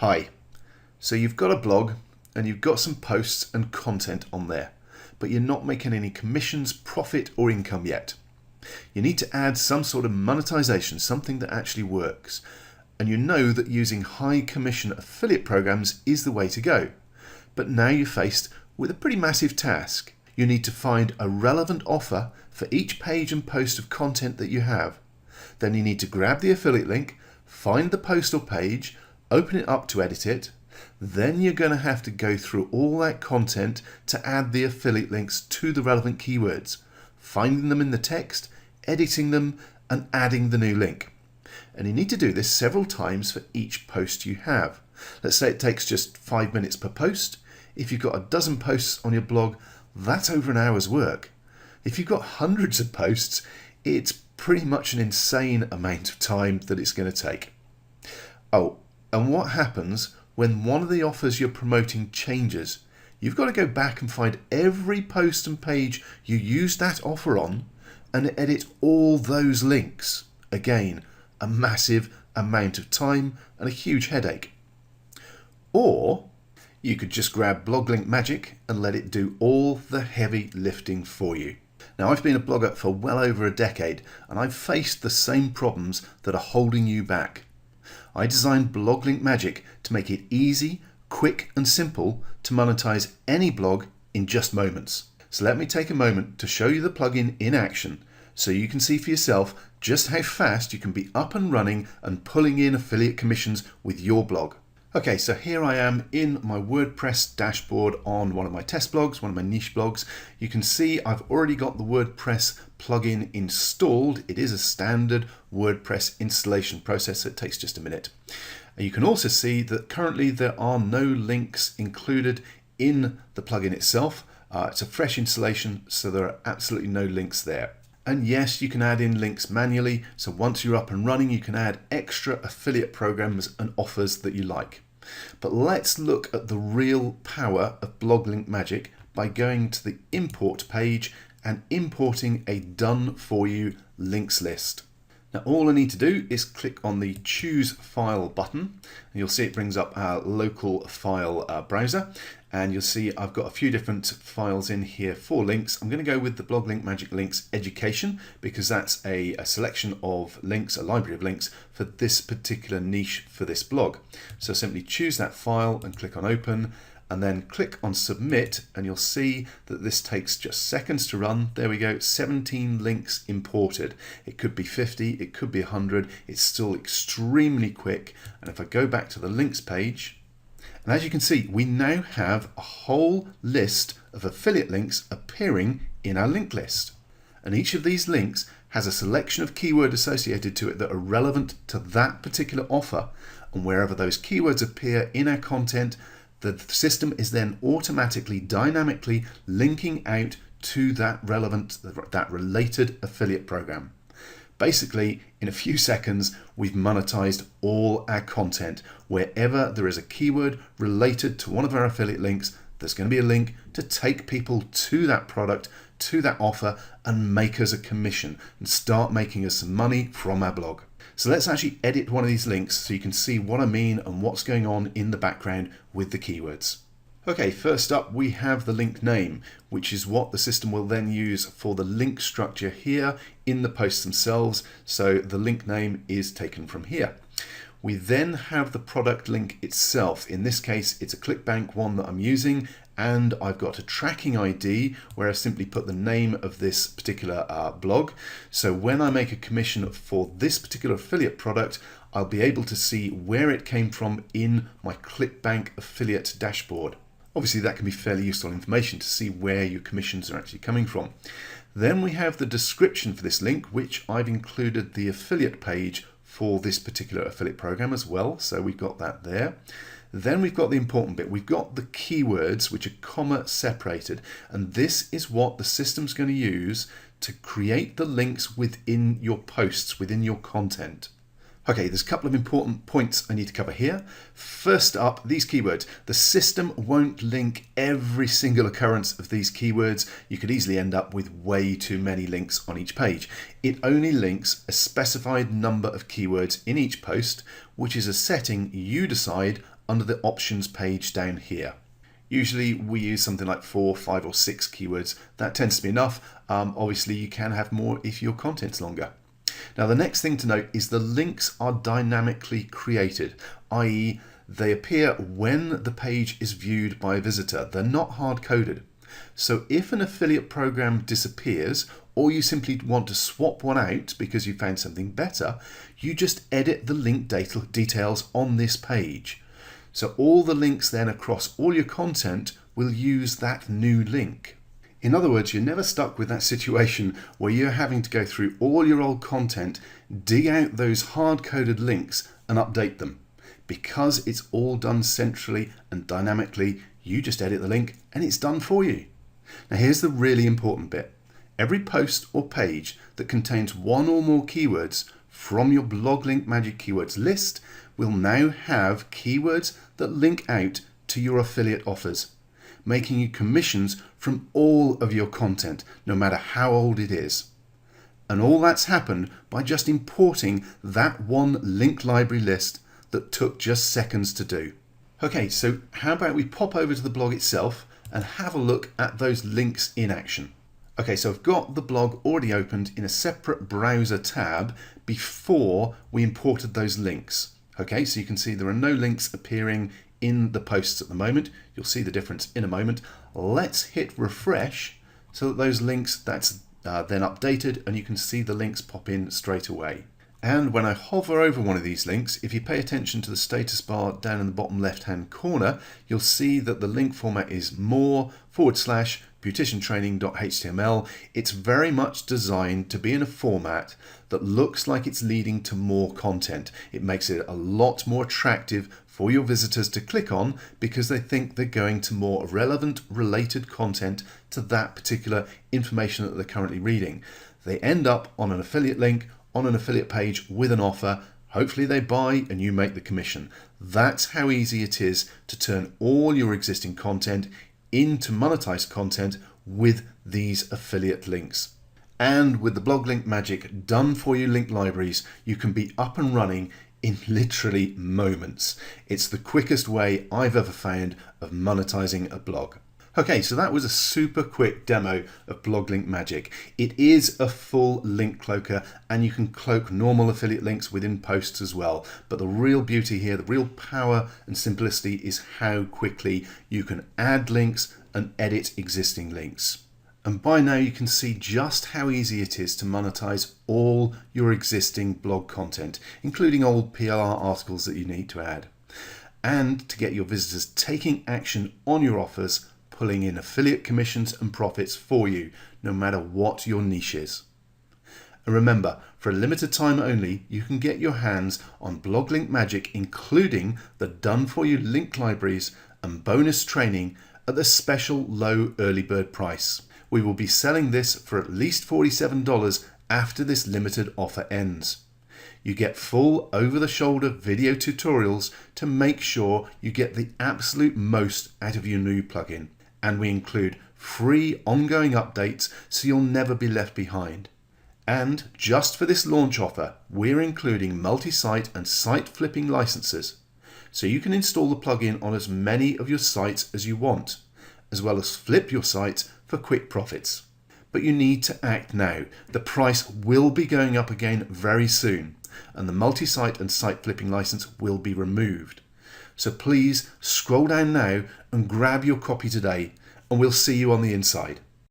Hi, so you've got a blog and you've got some posts and content on there, but you're not making any commissions, profit or income yet. You need to add some sort of monetization, something that actually works. And you know that using high commission affiliate programs is the way to go. But now you're faced with a pretty massive task. You need to find a relevant offer for each page and post of content that you have. Then you need to grab the affiliate link, find the post or page, open it up to edit it. Then you're going to have to go through all that content to add the affiliate links to the relevant keywords, finding them in the text, editing them and adding the new link. And you need to do this several times for each post you have. Let's say it takes just 5 minutes per post. If you've got a dozen posts on your blog, that's over an hour's work. If you've got hundreds of posts, it's pretty much an insane amount of time that it's going to take. Oh, and what happens when one of the offers you're promoting changes? You've got to go back and find every post and page you used that offer on and edit all those links. Again, a massive amount of time and a huge headache. Or you could just grab Blog Link Magic and let it do all the heavy lifting for you. Now, I've been a blogger for well over a decade and I've faced the same problems that are holding you back. I designed Blog Link Magic to make it easy, quick and simple to monetize any blog in just moments. So let me take a moment to show you the plugin in action so you can see for yourself just how fast you can be up and running and pulling in affiliate commissions with your blog. Okay, so here I am in my WordPress dashboard on one of my test blogs, one of my niche blogs. You can see I've already got the WordPress plugin installed. It is a standard WordPress installation process, so it takes just a minute. You can also see that currently there are no links included in the plugin itself. It's a fresh installation, so there are absolutely no links there. And yes, you can add in links manually, so once you're up and running, you can add extra affiliate programs and offers that you like. But let's look at the real power of Blog Link Magic by going to the import page and importing a done for you links list. Now all I need to do is click on the choose file button and you'll see it brings up our local file browser, and you'll see I've got a few different files in here for links. I'm going to go with the Blog Link Magic Links Education because that's a selection of links, a library of links for this particular niche for this blog. So simply choose that file and click on open and then click on submit, and you'll see that this takes just seconds to run. There we go, 17 links imported. It could be 50, it could be 100. It's still extremely quick. And if I go back to the links page, and as you can see, we now have a whole list of affiliate links appearing in our link list. And each of these links has a selection of keywords associated to it that are relevant to that particular offer. And wherever those keywords appear in our content, the system is then automatically, dynamically linking out to that related affiliate program. Basically, in a few seconds, we've monetized all our content. Wherever there is a keyword related to one of our affiliate links, there's going to be a link to take people to that product, to that offer, and make us a commission and start making us some money from our blog. So let's actually edit one of these links so you can see what I mean and what's going on in the background with the keywords. Okay, first up we have the link name, which is what the system will then use for the link structure here in the posts themselves. So the link name is taken from here. We then have the product link itself. In this case, it's a ClickBank one that I'm using, and I've got a tracking ID where I simply put the name of this particular blog. So when I make a commission for this particular affiliate product, I'll be able to see where it came from in my ClickBank affiliate dashboard. Obviously, that can be fairly useful information to see where your commissions are actually coming from. Then we have the description for this link, which I've included the affiliate page for this particular affiliate program as well. So we've got that there. Then we've got the important bit. We've got the keywords, which are comma separated. And this is what the system's going to use to create the links within your posts, within your content. Okay, there's a couple of important points I need to cover here. First up, these keywords. The system won't link every single occurrence of these keywords. You could easily end up with way too many links on each page. It only links a specified number of keywords in each post, which is a setting you decide under the options page down here. Usually we use something like 4, 5 or 6 keywords. That tends to be enough. Obviously you can have more if your content's longer. Now the next thing to note is the links are dynamically created, i.e. they appear when the page is viewed by a visitor. They're not hard-coded. So if an affiliate program disappears or you simply want to swap one out because you found something better, you just edit the link details on this page. So all the links then across all your content will use that new link. In other words, you're never stuck with that situation where you're having to go through all your old content, dig out those hard-coded links and update them. Because it's all done centrally and dynamically, you just edit the link and it's done for you. Now here's the really important bit. Every post or page that contains one or more keywords from your blog link magic keywords list will now have keywords that link out to your affiliate offers, making you commissions from all of your content, no matter how old it is. And all that's happened by just importing that one link library list that took just seconds to do. Okay, so how about we pop over to the blog itself and have a look at those links in action. Okay, so I've got the blog already opened in a separate browser tab before we imported those links. Okay, so you can see there are no links appearing in the posts at the moment. You'll see the difference in a moment. Let's hit refresh so that those links, that's then updated and you can see the links pop in straight away. And when I hover over one of these links, if you pay attention to the status bar down in the bottom left-hand corner, you'll see that the link format is more/beauticiantraining.html. It's very much designed to be in a format that looks like it's leading to more content. It makes it a lot more attractive for your visitors to click on because they think they're going to more relevant, related content to that particular information that they're currently reading. They end up on an affiliate link, on an affiliate page with an offer. Hopefully they buy and you make the commission. That's how easy it is to turn all your existing content into monetized content with these affiliate links. And with the blog link magic done for you link libraries, you can be up and running in literally moments. It's the quickest way I've ever found of monetizing a blog. Okay, so that was a super quick demo of blog link magic. It is a full link cloaker and you can cloak normal affiliate links within posts as well. But the real beauty here, the real power and simplicity is how quickly you can add links and edit existing links. And by now you can see just how easy it is to monetize all your existing blog content, including old PLR articles that you need to add. And to get your visitors taking action on your offers, pulling in affiliate commissions and profits for you, no matter what your niche is. And remember, for a limited time only, you can get your hands on blog link magic, including the done for you link libraries and bonus training at the special low early bird price. We will be selling this for at least $47 after this limited offer ends. You get full over-the-shoulder video tutorials to make sure you get the absolute most out of your new plugin. And we include free ongoing updates so you'll never be left behind. And just for this launch offer, we're including multi-site and site flipping licenses, so you can install the plugin on as many of your sites as you want, as well as flip your sites for quick profits. But you need to act now. The price will be going up again very soon, and the multi-site and site flipping license will be removed. So please scroll down now and grab your copy today, and we'll see you on the inside.